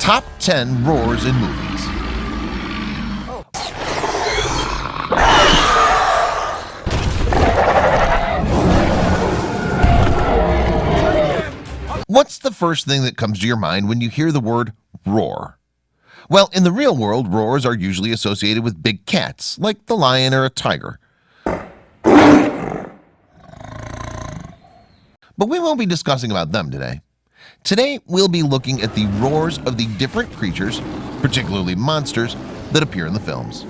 Top 10 roars in movies. What's the first thing that comes to your mind when you hear the word roar? Well, in the real world, roars are usually associated with big cats, like the lion or a tiger. But we won't be discussing about them today. Today, we'll be looking at the roars of the different creatures, particularly monsters, that appear in the films.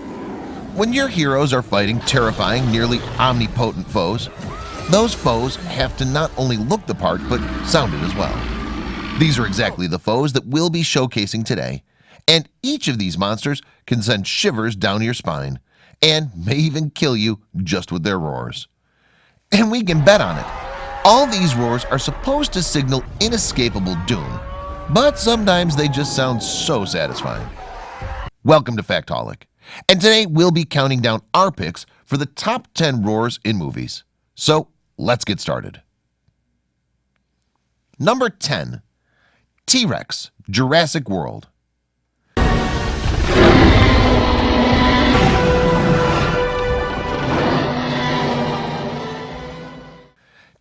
When your heroes are fighting terrifying, nearly omnipotent foes, those foes have to not only look the part, but sound it as well. These are exactly the foes that we'll be showcasing today, and each of these monsters can send shivers down your spine, and may even kill you just with their roars. And we can bet on it. All these roars are supposed to signal inescapable doom, but sometimes they just sound so satisfying. Welcome to Factaholic, and today we'll be counting down our picks for the top 10 roars in movies. So let's get started. Number 10. T-Rex, Jurassic World.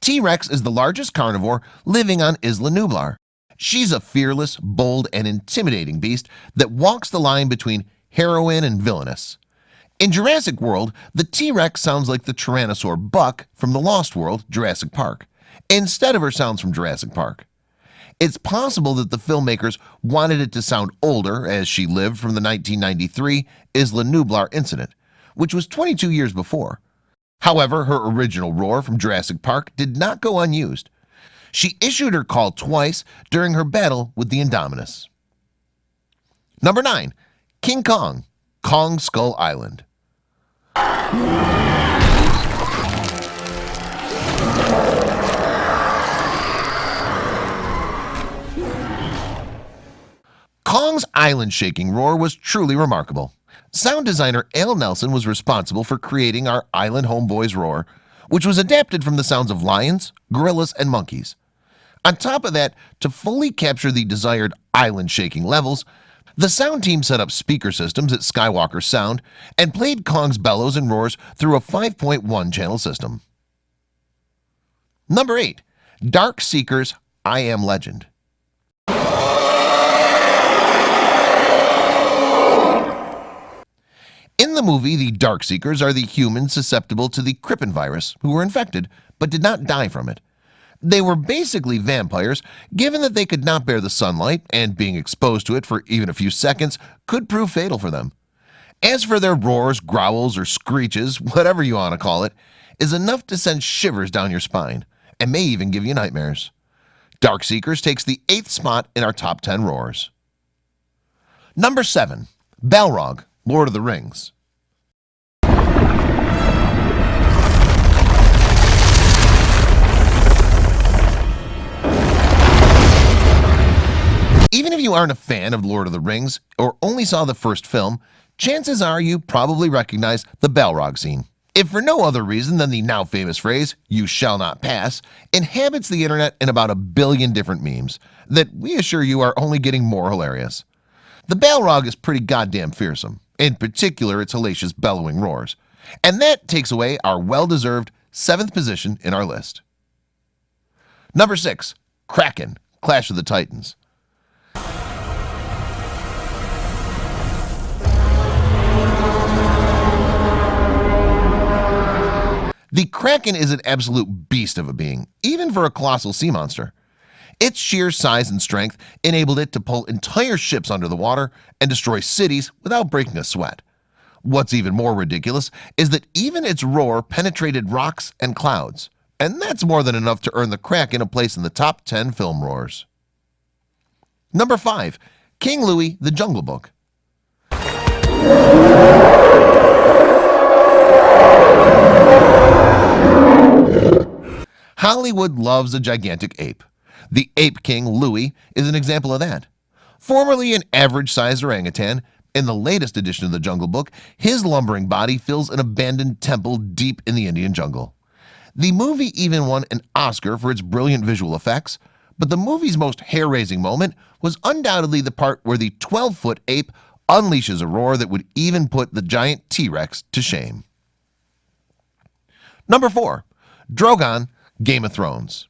T-Rex is the largest carnivore living on Isla Nublar. She's a fearless, bold, and intimidating beast that walks the line between heroine and villainous. In Jurassic World, the T-Rex sounds like the Tyrannosaur Buck from the Lost World, Jurassic Park, instead of her sounds from Jurassic Park. It's possible that the filmmakers wanted it to sound older as she lived from the 1993 Isla Nublar incident, which was 22 years before. However, her original roar from Jurassic Park did not go unused. She issued her call twice during her battle with the Indominus. Number 9. King Kong, Kong Skull Island. Kong's island-shaking roar was truly remarkable. Sound designer Al Nelson was responsible for creating our Island Homeboys roar, which was adapted from the sounds of lions, gorillas, and monkeys. On top of that, to fully capture the desired island-shaking levels, the sound team set up speaker systems at Skywalker Sound and played Kong's bellows and roars through a 5.1 channel system. Number 8. Dark Seekers, I Am Legend. In the movie, the Darkseekers are the humans susceptible to the Crippen virus who were infected but did not die from it. They were basically vampires, given that they could not bear the sunlight, and being exposed to it for even a few seconds could prove fatal for them. As for their roars, growls, or screeches, whatever you want to call it, is enough to send shivers down your spine, and may even give you nightmares. Darkseekers takes the 8th spot in our top 10 roars. Number 7. Balrog, Lord of the Rings. Even if you aren't a fan of Lord of the Rings or only saw the first film, chances are you probably recognize the Balrog scene. If for no other reason than the now famous phrase, "you shall not pass," inhabits the internet in about 1 billion different memes that we assure you are only getting more hilarious. The Balrog is pretty goddamn fearsome, in particular its hellacious bellowing roars, and that takes away our well-deserved 7th position in our list. Number 6. Kraken, Clash of the Titans. The Kraken is an absolute beast of a being, even for a colossal sea monster. Its sheer size and strength enabled it to pull entire ships under the water and destroy cities without breaking a sweat. What's even more ridiculous is that even its roar penetrated rocks and clouds, and that's more than enough to earn the Kraken a place in the top 10 film roars. Number 5. King Louie, The Jungle Book. Hollywood loves a gigantic ape. The Ape King Louie is an example of that. Formerly an average-sized orangutan, in the latest edition of The Jungle Book, his lumbering body fills an abandoned temple deep in the Indian jungle. The movie even won an Oscar for its brilliant visual effects, but the movie's most hair-raising moment was undoubtedly the part where the 12-foot ape unleashes a roar that would even put the giant T-Rex to shame. Number 4. Drogon, Game of Thrones.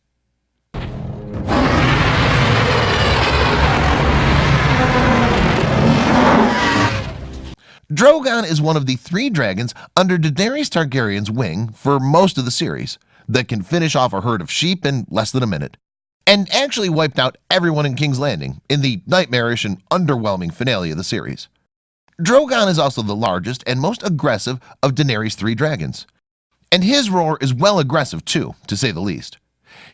Drogon is one of the 3 dragons under Daenerys Targaryen's wing for most of the series that can finish off a herd of sheep in less than a minute, and actually wiped out everyone in King's Landing in the nightmarish and underwhelming finale of the series. Drogon is also the largest and most aggressive of Daenerys' 3 dragons, and his roar is well aggressive too, to say the least.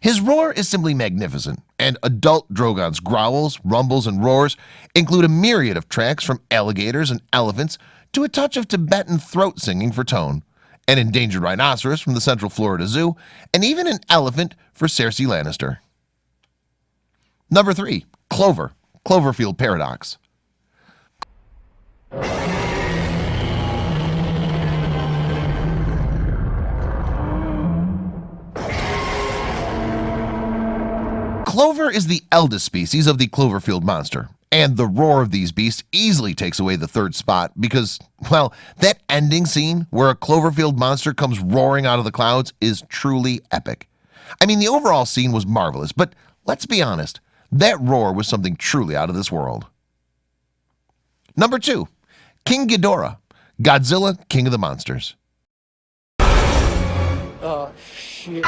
His roar is simply magnificent, and adult Drogon's growls, rumbles, and roars include a myriad of tracks from alligators and elephants to a touch of Tibetan throat singing for tone, an endangered rhinoceros from the Central Florida Zoo, and even an elephant for Cersei Lannister. Number 3. Clover, Cloverfield Paradox. Clover is the eldest species of the Cloverfield monster, and the roar of these beasts easily takes away the 3rd spot because, well, that ending scene where a Cloverfield monster comes roaring out of the clouds is truly epic. I mean, the overall scene was marvelous, but let's be honest, that roar was something truly out of this world. Number 2. King Ghidorah, Godzilla, King of the Monsters. Oh, shit.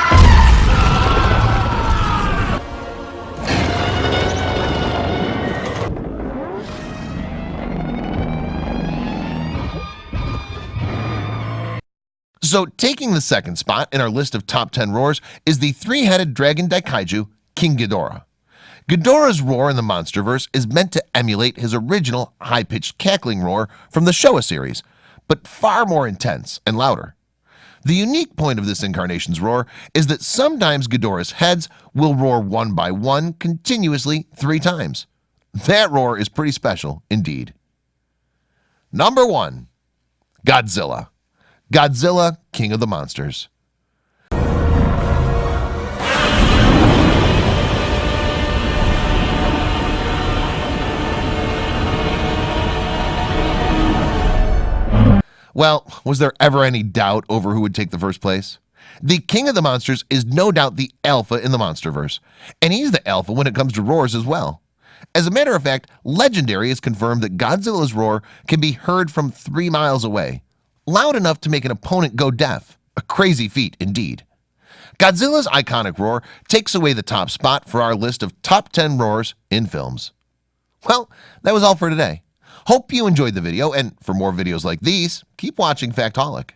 So taking the 2nd spot in our list of top 10 roars is the 3-headed dragon Daikaiju, King Ghidorah. Ghidorah's roar in the Monsterverse is meant to emulate his original high-pitched cackling roar from the Showa series, but far more intense and louder. The unique point of this incarnation's roar is that sometimes Ghidorah's heads will roar one by one continuously 3 times. That roar is pretty special indeed. Number 1. Godzilla, Godzilla, King of the Monsters. Well, was there ever any doubt over who would take the first place? The King of the Monsters is no doubt the alpha in the Monsterverse, and he's the alpha when it comes to roars as well. As a matter of fact, Legendary has confirmed that Godzilla's roar can be heard from 3 miles away, loud enough to make an opponent go deaf. A crazy feat indeed. Godzilla's iconic roar takes away the top spot for our list of top 10 roars in films. Well, that was all for today. Hope you enjoyed the video, and for more videos like these, keep watching Factaholic.